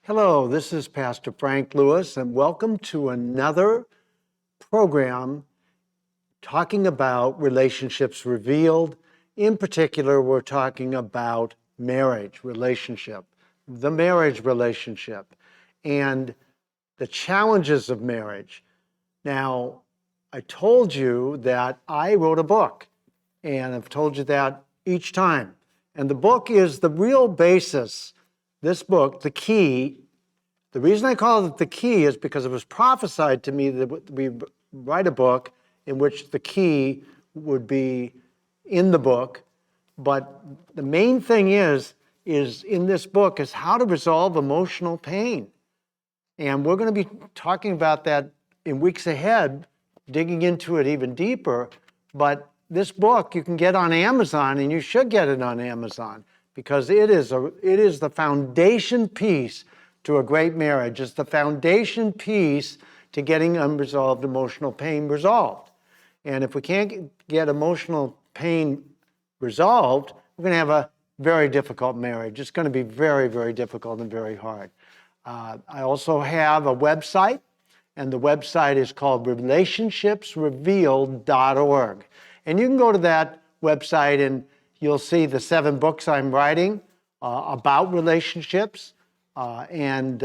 Hello, this is Pastor Frank Lewis, and welcome to another program talking about relationships revealed. In particular, we're talking about marriage relationship, the marriage relationship, and the challenges of marriage. Now, I told you that I wrote a book, and I've told you that each time. And the book is the real basis. This book, The Key. The reason I call it The Key is because it was prophesied to me that we write a book in which the key would be in the book. But the main thing is in this book is how to resolve emotional pain. And we're going to be talking about that in weeks ahead, digging into it even deeper. But this book you can get on Amazon, and you should get it on Amazon because it is the foundation piece to a great marriage. It's the foundation piece to getting unresolved emotional pain resolved. And if we can't get emotional pain resolved, we're going to have a very difficult marriage. It's going to be very, very difficult and very hard. I also have a website, and the website is called relationshipsrevealed.org. And you can go to that website and you'll see the 7 books I'm writing about relationships. I'm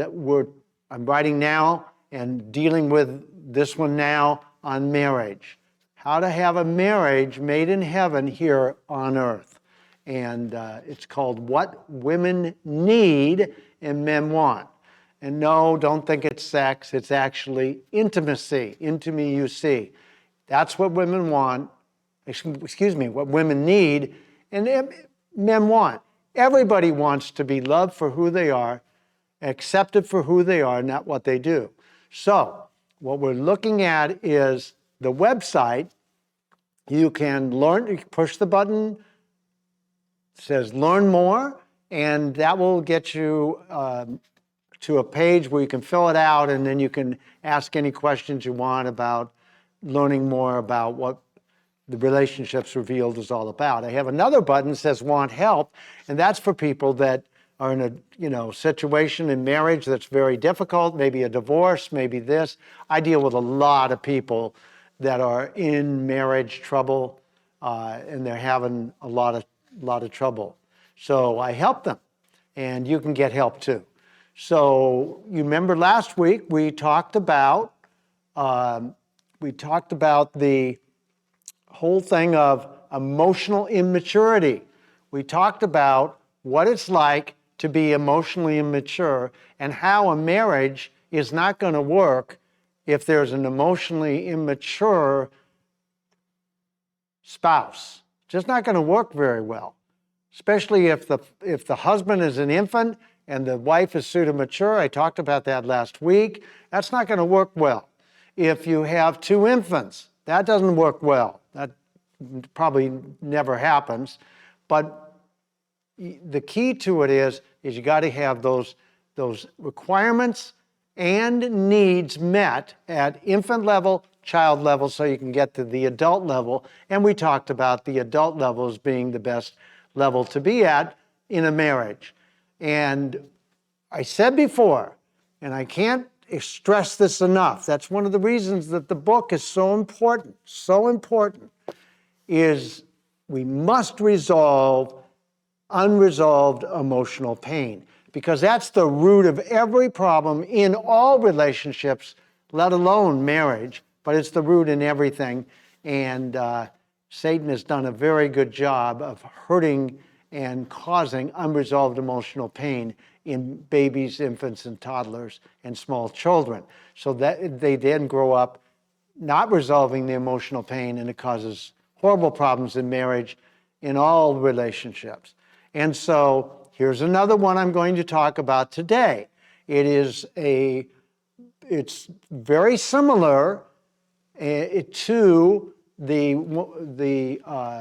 writing now and dealing with this one now on marriage. How to have a marriage made in heaven here on earth. And it's called What Women Need and Men Want. And no, don't think it's sex. It's actually intimacy. Into me you see. That's what women want. What women need and men want. Everybody wants to be loved for who they are, accepted for who they are, not what they do. So what we're looking at is the website. You can learn, you push the button, it says learn more, and that will get you to a page where you can fill it out, and then you can ask any questions you want about learning more about what the Relationships Revealed is all about. I have another button that says want help, and that's for people that are in a situation in marriage that's very difficult, maybe a divorce, maybe this. I deal with a lot of people that are in marriage trouble, and they're having a lot of trouble. So I help them, and you can get help too. So you remember last week we talked about the whole thing of emotional immaturity. We talked about what it's like to be emotionally immature and how a marriage is not going to work if there's an emotionally immature spouse. It's just not going to work very well, especially if the husband is an infant and the wife is pseudo-mature. I talked about that last week. That's not going to work well. If you have 2 infants, that doesn't work well. That probably never happens. But the key to it is you got to have those requirements and needs met at infant level, child level, so you can get to the adult level. And we talked about the adult level as being the best level to be at in a marriage. And I said before, and I can't stress this enough, that's one of the reasons that the book is so important, is we must resolve unresolved emotional pain, because that's the root of every problem in all relationships, let alone marriage, but it's the root in everything. And Satan has done a very good job of hurting and causing unresolved emotional pain in babies, infants, and toddlers, and small children. So that they then grow up not resolving the emotional pain, and it causes horrible problems in marriage, in all relationships. And so here's another one I'm going to talk about today. It's very similar to the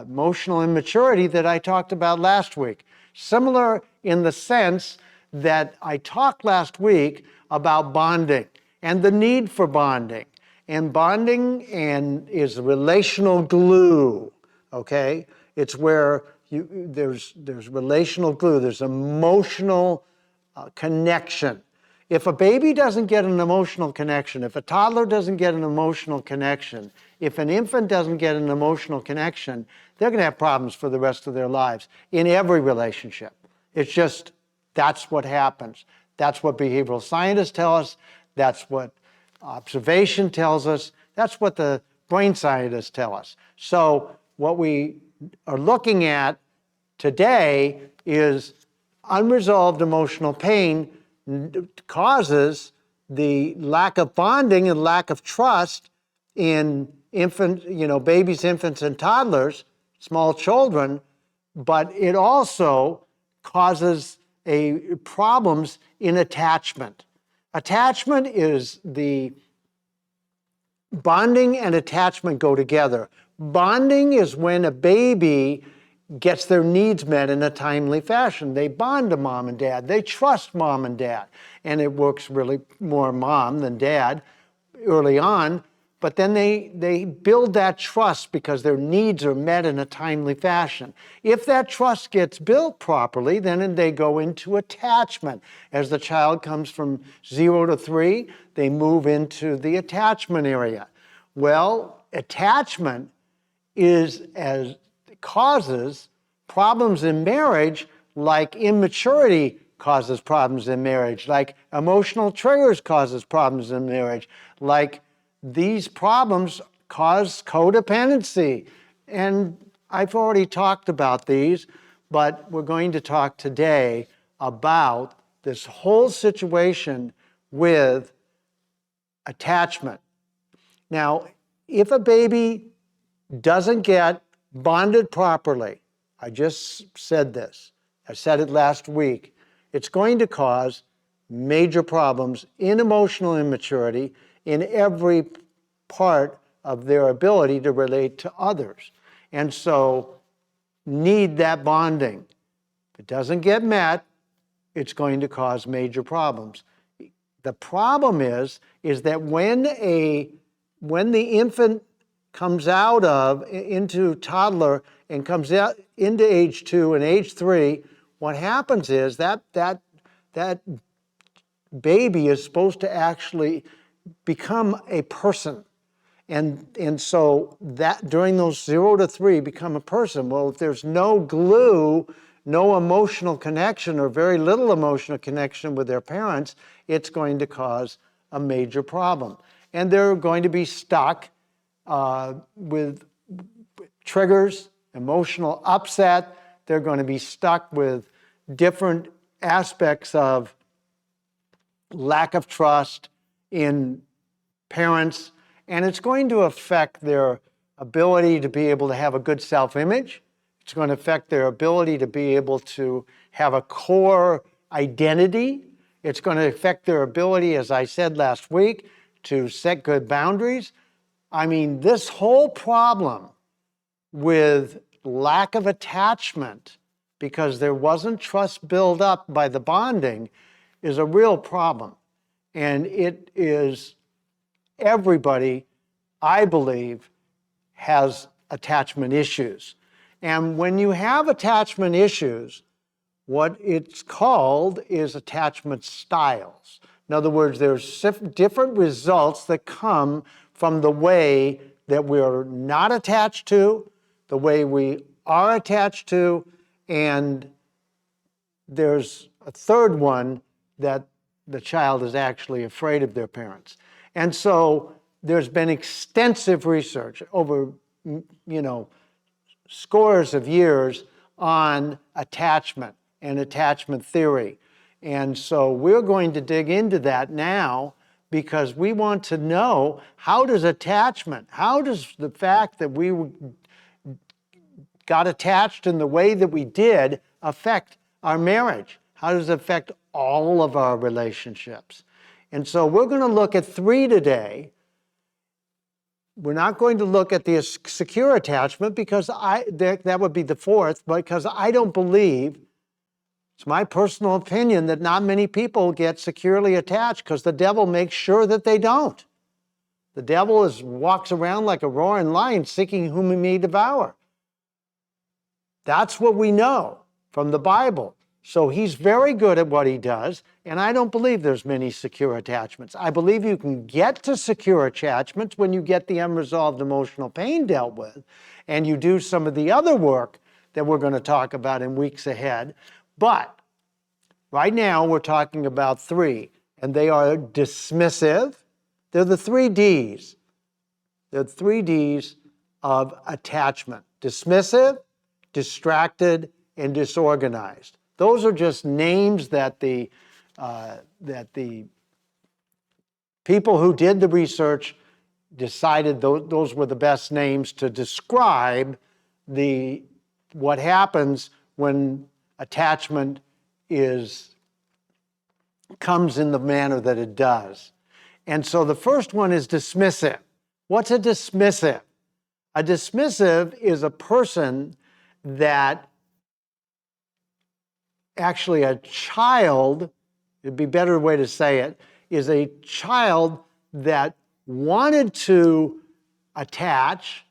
emotional immaturity that I talked about last week. Similar in the sense that I talked last week about bonding and the need for bonding. And bonding is relational glue, okay? It's where there's relational glue, there's emotional connection. If a baby doesn't get an emotional connection, if a toddler doesn't get an emotional connection, if an infant doesn't get an emotional connection, they're going to have problems for the rest of their lives in every relationship. It's just, that's what happens. That's what behavioral scientists tell us. That's what observation tells us. That's what the brain scientists tell us. So what we are looking at today is unresolved emotional pain causes the lack of bonding and lack of trust in babies, infants, and toddlers, small children, but it also causes problems in attachment. Attachment is the bonding and attachment go together. Bonding is when a baby gets their needs met in a timely fashion. They bond to mom and dad. They trust mom and dad. And it works really more mom than dad early on. But then they build that trust because their needs are met in a timely fashion. If that trust gets built properly, then they go into attachment. As the child comes from 0 to 3, they move into the attachment area. Well, attachment causes problems in marriage, like immaturity causes problems in marriage, like emotional triggers causes problems in marriage, like these problems cause codependency. And I've already talked about these, but we're going to talk today about this whole situation with attachment. Now, if a baby doesn't get bonded properly, I just said this, I said it last week, it's going to cause major problems in emotional immaturity in every part of their ability to relate to others. And so need that bonding. If it doesn't get met, it's going to cause major problems. The problem is that when the infant comes into toddler and comes out into age 2 and age 3, what happens is that baby is supposed to actually become a person. And so that during those 0 to 3 become a person. Well, if there's no glue, no emotional connection or very little emotional connection with their parents, it's going to cause a major problem. And they're going to be stuck with triggers, emotional upset. They're going to be stuck with different aspects of lack of trust in parents, and it's going to affect their ability to be able to have a good self-image. It's going to affect their ability to be able to have a core identity. It's going to affect their ability, as I said last week, to set good boundaries. I mean, this whole problem with lack of attachment because there wasn't trust built up by the bonding is a real problem. And it is, everybody, I believe, has attachment issues. And when you have attachment issues, what it's called is attachment styles. In other words, there's different results that come from the way that we're not attached to, the way we are attached to, and there's a third one that the child is actually afraid of their parents. And so there's been extensive research over, scores of years on attachment and attachment theory. And so we're going to dig into that now because we want to know, how does the fact that we got attached in the way that we did affect our marriage? How does it affect all of our relationships? And so we're going to look at 3 today. We're not going to look at the secure attachment because that would be the 4th, because I don't believe, it's my personal opinion, that not many people get securely attached because the devil makes sure that they don't. The devil walks around like a roaring lion seeking whom he may devour. That's what we know from the Bible. So he's very good at what he does, and I don't believe there's many secure attachments. I believe you can get to secure attachments when you get the unresolved emotional pain dealt with, and you do some of the other work that we're going to talk about in weeks ahead. But right now we're talking about 3, and they are dismissive. They're the 3 Ds. They're the 3 Ds of attachment: dismissive, distracted, and disorganized. Those are just names that the people who did the research decided those were the best names to describe what happens when attachment comes in the manner that it does. And so the first one is dismissive. What's a dismissive? A dismissive is a person that actually a child, it'd be a better way to say it, is a child that wanted to attach,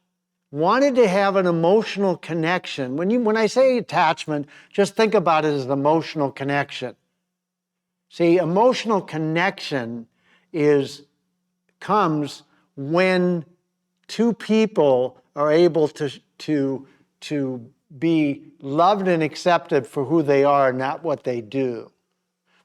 wanted to have an emotional connection. When I say attachment, just think about it as an emotional connection. See, emotional connection comes when 2 people are able to be loved and accepted for who they are, not what they do.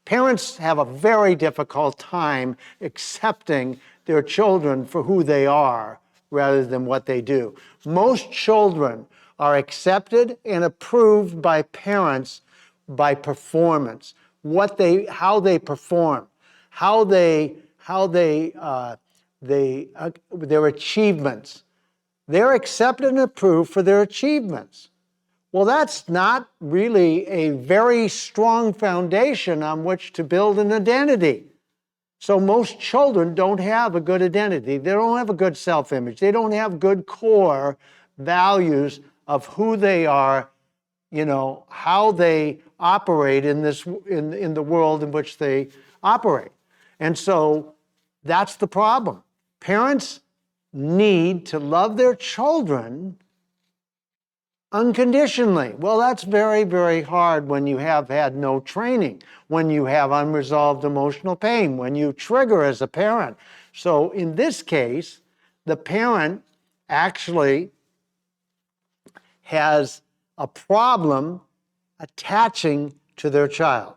Parents have a very difficult time accepting their children for who they are rather than what they do. Most children are accepted and approved by parents by performance, how they perform, their achievements. They're accepted and approved for their achievements. Well, that's not really a very strong foundation on which to build an identity. So most children don't have a good identity. They don't have a good self-image. They don't have good core values of who they are, how they operate in the world in which they operate. And so that's the problem. Parents need to love their children unconditionally. Well, that's very, very hard when you have had no training, when you have unresolved emotional pain, when you trigger as a parent. So in this case, the parent actually has a problem attaching to their child.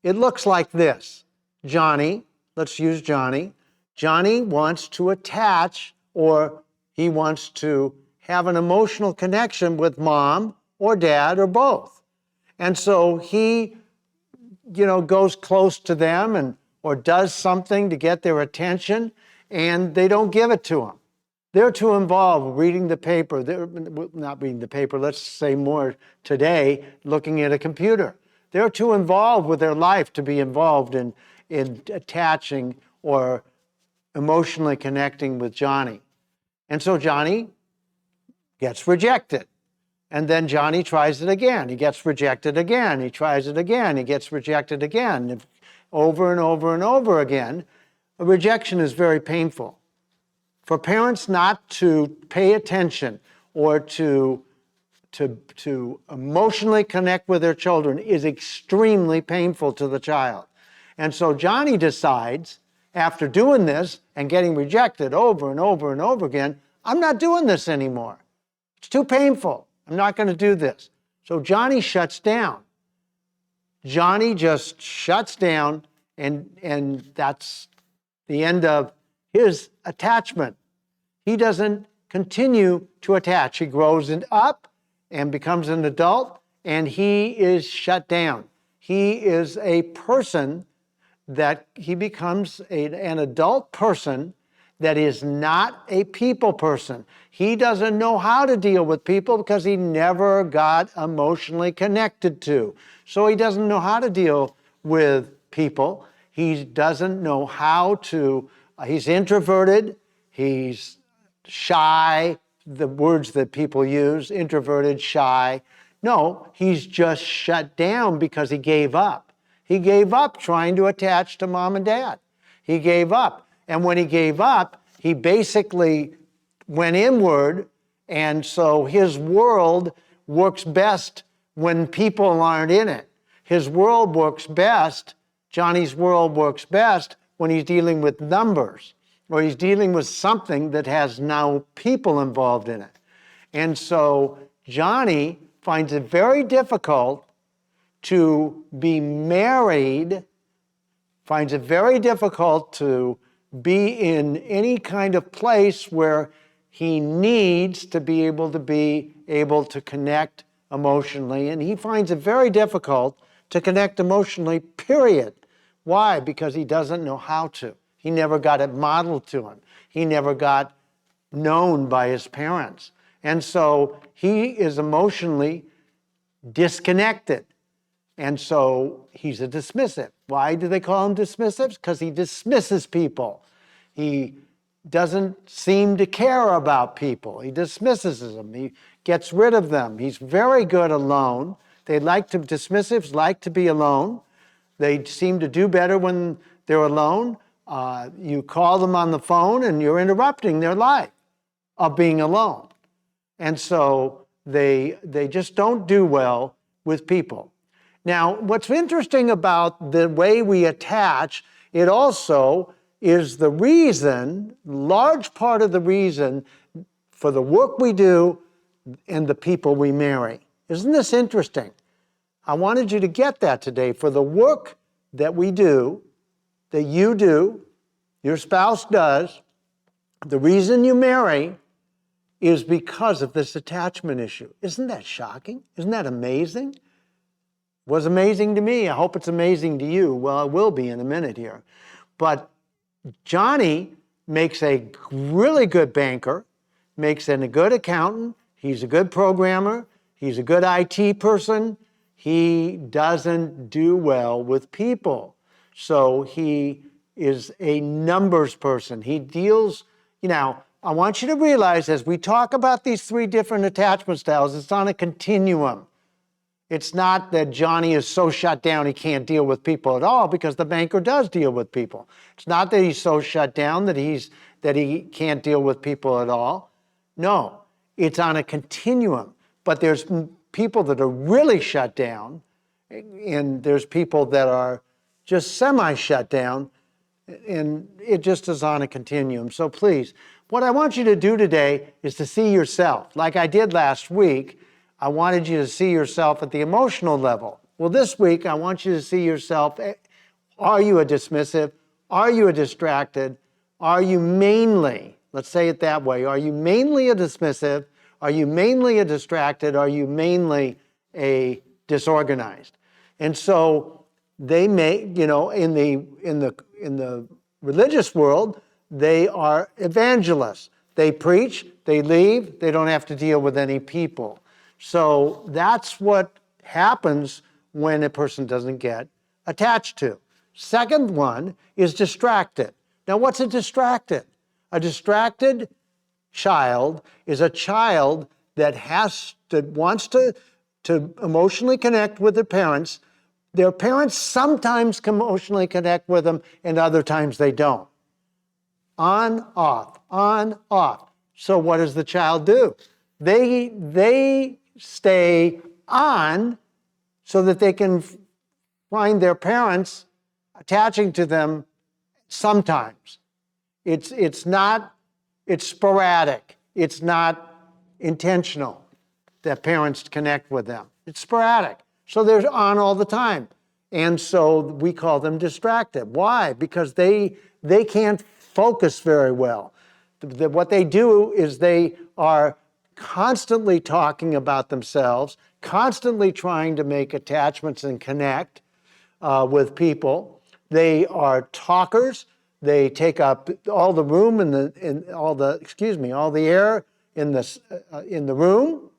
It looks like this. Johnny, let's use Johnny. Johnny wants to attach, or he wants to have an emotional connection with mom or dad or both. And so he, goes close to them or does something to get their attention, and they don't give it to him. They're too involved reading the paper. They're not reading the paper, let's say more today, looking at a computer. They're too involved with their life to be involved in attaching or emotionally connecting with Johnny. And so Johnny gets rejected. And then Johnny tries it again. He gets rejected again. He tries it again. He gets rejected again. Over and over and over again. A rejection is very painful. For parents not to pay attention or to emotionally connect with their children is extremely painful to the child. And so Johnny decides, after doing this and getting rejected over and over and over again, I'm not doing this anymore. It's too painful. I'm not going to do this. So Johnny shuts down. Johnny just shuts down, and that's the end of his attachment. He doesn't continue to attach. He grows up and becomes an adult, and he is shut down. He is a person that he becomes an adult person that is not a people person. He doesn't know how to deal with people because he never got emotionally connected to. So he doesn't know how to deal with people. He doesn't know how to, he's introverted, he's shy, the words that people use, introverted, shy. No, he's just shut down because he gave up. He gave up trying to attach to mom and dad. He gave up. And when he gave up, he basically went inward, and so his world works best when people aren't in it. his world works best, Johnny's world works best when he's dealing with numbers, or he's dealing with something that has now people involved in it. And so Johnny finds it very difficult to be married, finds it very difficult to be in any kind of place where he needs to be able to connect emotionally. And he finds it very difficult to connect emotionally, period. Why? Because he doesn't know how to. He never got it modeled to him. He never got known by his parents. And so he is emotionally disconnected. And so he's a dismissive. Why do they call him dismissive? Because he dismisses people. He doesn't seem to care about people. He dismisses them. He gets rid of them. He's very good alone. Dismissives like to be alone. They seem to do better when they're alone. You call them on the phone and you're interrupting their life of being alone. And so they just don't do well with people. Now, what's interesting about the way we attach, it also is the reason, large part of the reason for the work we do and the people we marry. Isn't this interesting? I wanted you to get that today. For the work that we do, that you do, your spouse does, the reason you marry is because of this attachment issue. Isn't that shocking? Isn't that amazing? It was amazing to me. I hope it's amazing to you. Well, it will be in a minute here. But Johnny makes a really good banker, makes a good accountant. He's a good programmer. He's a good IT person. He doesn't do well with people. So he is a numbers person. He deals, I want you to realize as we talk about these three different attachment styles, it's on a continuum. It's not that Johnny is so shut down he can't deal with people at all, because the banker does deal with people. It's not that he's so shut down that he can't deal with people at all. No, it's on a continuum. But there's people that are really shut down, and there's people that are just semi-shut down, and it just is on a continuum. So please, what I want you to do today is to see yourself. Like I did last week, I wanted you to see yourself at the emotional level. Well, this week, I want you to see yourself. Are you a dismissive? Are you a distracted? Are you mainly, let's say it that way, are you mainly a dismissive? Are you mainly a distracted? Are you mainly a disorganized? And so they may, in the religious world, they are evangelists. They preach, they leave, they don't have to deal with any people. So that's what happens when a person doesn't get attached to. Second one is distracted. Now, what's a distracted? A distracted child is a child that wants to emotionally connect with their parents. Their parents sometimes can emotionally connect with them, and other times they don't. On, off, on, off. So what does the child do? They stay on so that they can find their parents attaching to them sometimes. It's sporadic. It's not intentional that parents connect with them. It's sporadic. So they're on all the time. And so we call them distracted. Why? Because they can't focus very well. What they do is they are constantly talking about themselves, constantly trying to make attachments and connect with people. They are talkers. They take up all the room all the air in the room.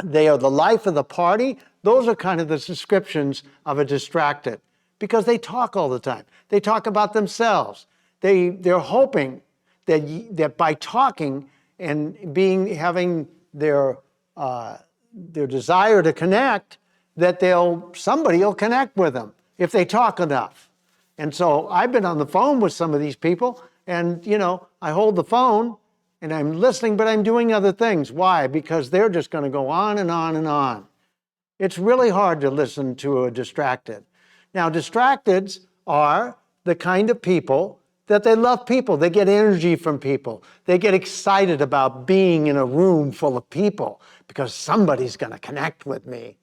They are the life of the party. Those are kind of the descriptions of a distracted, because they talk all the time. They talk about themselves. They're hoping that by talking and having their desire to connect, that somebody will connect with them if they talk enough. And so I've been on the phone with some of these people, and I hold the phone and I'm listening, but I'm doing other things. Why? Because they're just going to go on and on and on. It's really hard to listen to a distracted. Now, distracteds are the kind of people that they love people. They get energy from people. They get excited about being in a room full of people because somebody's going to connect with me.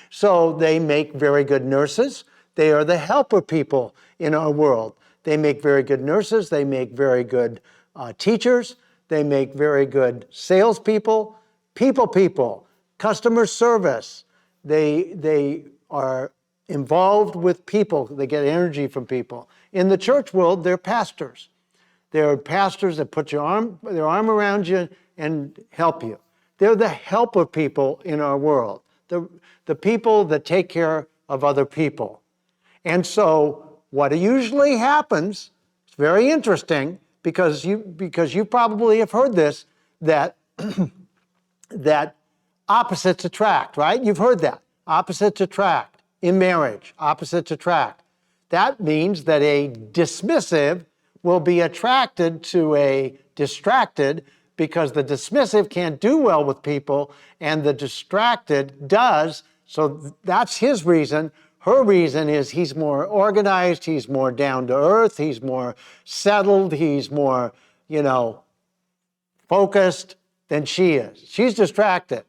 So they make very good nurses. They are the helper people in our world. They make very good nurses. They make very good teachers. They make very good salespeople, people, customer service. They are involved with people. They get energy from people. In the church world, they're pastors. They're pastors that put their arm around you and help you. They're the helper people in our world, the people that take care of other people. And so what usually happens, it's very interesting, because you probably have heard this, that that opposites attract, right? You've heard that. Opposites attract. In marriage, opposites attract. That means that a dismissive will be attracted to a distracted because the dismissive can't do well with people and the distracted does. So that's his reason. Her reason is he's more organized, he's more down to earth, he's more settled, he's more, focused than she is. She's distracted.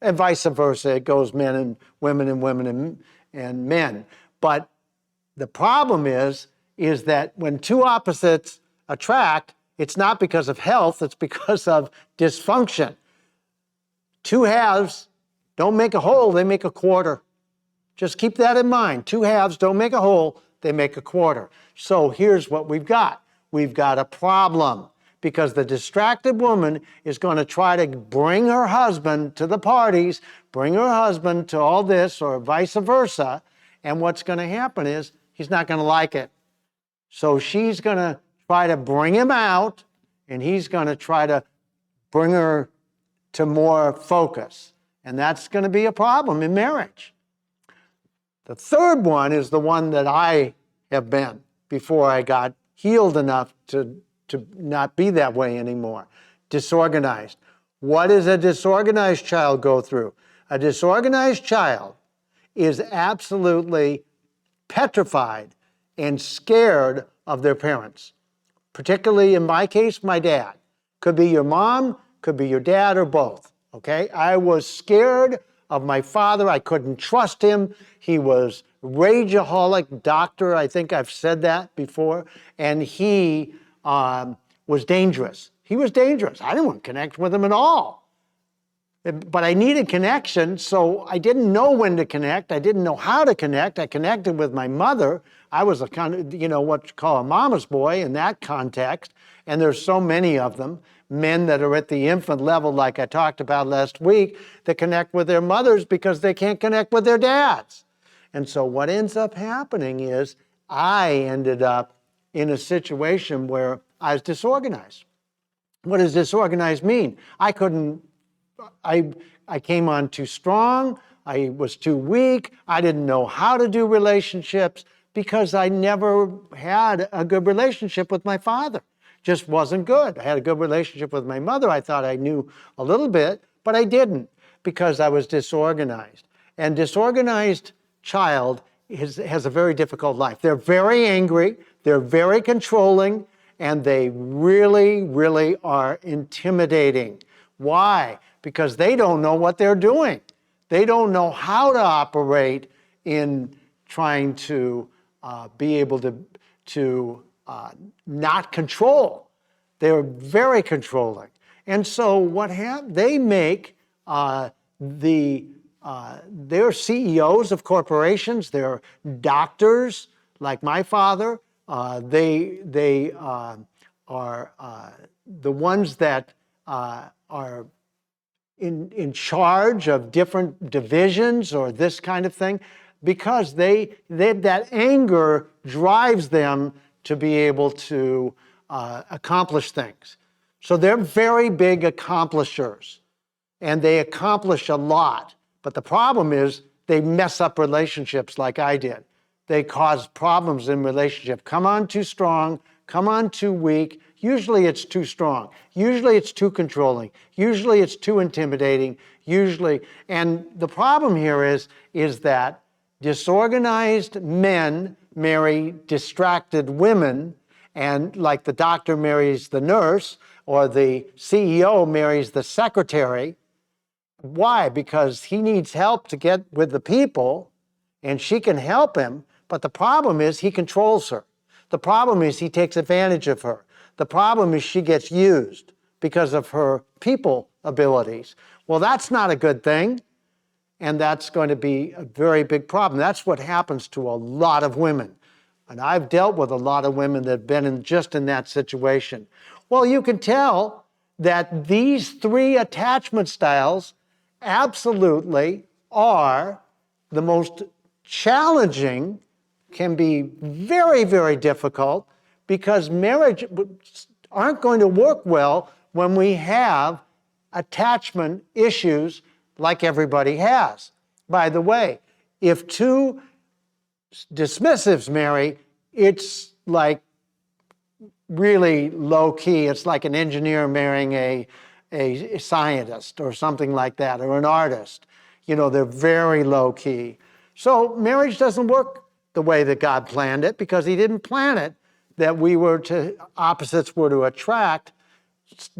And vice versa. It goes men and women and men. But the problem is that when two opposites attract, it's not because of health, it's because of dysfunction. Two halves don't make a whole, they make a quarter. Just keep that in mind. Two halves don't make a whole, they make a quarter. So here's what we've got. We've got a problem because the distracted woman is going to try to bring her husband to the parties, bring her husband to all this, or vice versa. And what's going to happen is he's not going to like it. So she's going to try to bring him out, and he's going to try to bring her to more focus. And that's going to be a problem in marriage. The third one is the one that I have been before I got healed enough to not be that way anymore. Disorganized. What does a disorganized child go through? A disorganized child is absolutely petrified and scared of their parents. Particularly in my case, my dad. Could be your mom, could be your dad, or both. Okay? I was scared of my father. I couldn't trust him. He was rageaholic doctor. I think I've said that before. And he was dangerous. He was dangerous. I didn't want to connect with him at all. But I needed connection, so I didn't know when to connect. I didn't know how to connect. I connected with my mother. I was a kind of, what you call a mama's boy in that context. And there's so many of them, men that are at the infant level, like I talked about last week, that connect with their mothers because they can't connect with their dads. And so what ends up happening is I ended up in a situation where I was disorganized. What does disorganized mean? I came on too strong. I was too weak. I didn't know how to do relationships because I never had a good relationship with my father. Just wasn't good. I had a good relationship with my mother. I thought I knew a little bit, but I didn't because I was disorganized. And disorganized child has a very difficult life. They're very angry. They're very controlling. And they really, really are intimidating. Why? Because they don't know what they're doing. They don't know how to operate in trying to be able to not control. They're very controlling. And so what they make they're CEOs of corporations. They're doctors, like my father. They are the ones that are in charge of different divisions or this kind of thing, because that anger drives them to be able to accomplish things. So they're very big accomplishers, and they accomplish a lot. But the problem is they mess up relationships like I did. They cause problems in relationship. Come on too strong, come on too weak. Usually it's too strong. Usually it's too controlling. Usually it's too intimidating. Usually, and the problem here is that disorganized men marry distracted women, and like the doctor marries the nurse, or the CEO marries the secretary. Why? Because he needs help to get with the people, and she can help him, but the problem is he controls her. The problem is he takes advantage of her. The problem is she gets used because of her people abilities. Well, that's not a good thing, and that's going to be a very big problem. That's what happens to a lot of women. And I've dealt with a lot of women that have been just in that situation. Well, you can tell that these three attachment styles absolutely are the most challenging, can be very, very difficult, because marriage aren't going to work well when we have attachment issues like everybody has. By the way, if two dismissives marry, it's like really low key. It's like an engineer marrying a scientist or something like that, or an artist. You know, they're very low key. So marriage doesn't work the way that God planned it, because he didn't plan it that opposites were to attract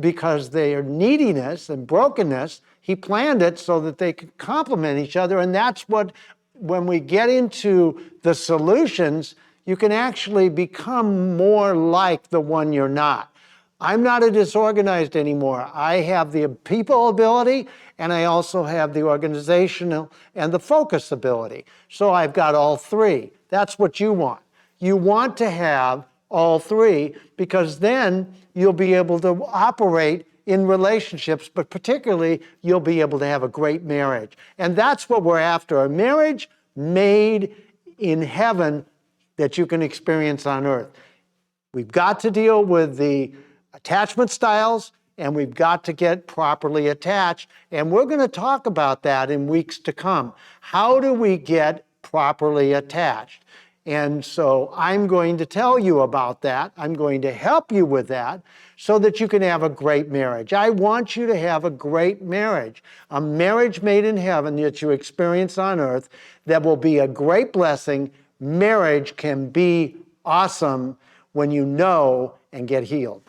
because their neediness and brokenness. He planned it so that they could complement each other. And that's what, when we get into the solutions, you can actually become more like the one you're not. I'm not a disorganized anymore. I have the people ability, and I also have the organizational and the focus ability. So I've got all three. That's what you want. You want to have all three, because then you'll be able to operate in relationships, but particularly you'll be able to have a great marriage. And that's what we're after, a marriage made in heaven that you can experience on earth. We've got to deal with the attachment styles, and we've got to get properly attached. And we're going to talk about that in weeks to come. How do we get properly attached? And so I'm going to tell you about that. I'm going to help you with that so that you can have a great marriage. I want you to have a great marriage, a marriage made in heaven that you experience on earth that will be a great blessing. Marriage can be awesome when you know and get healed.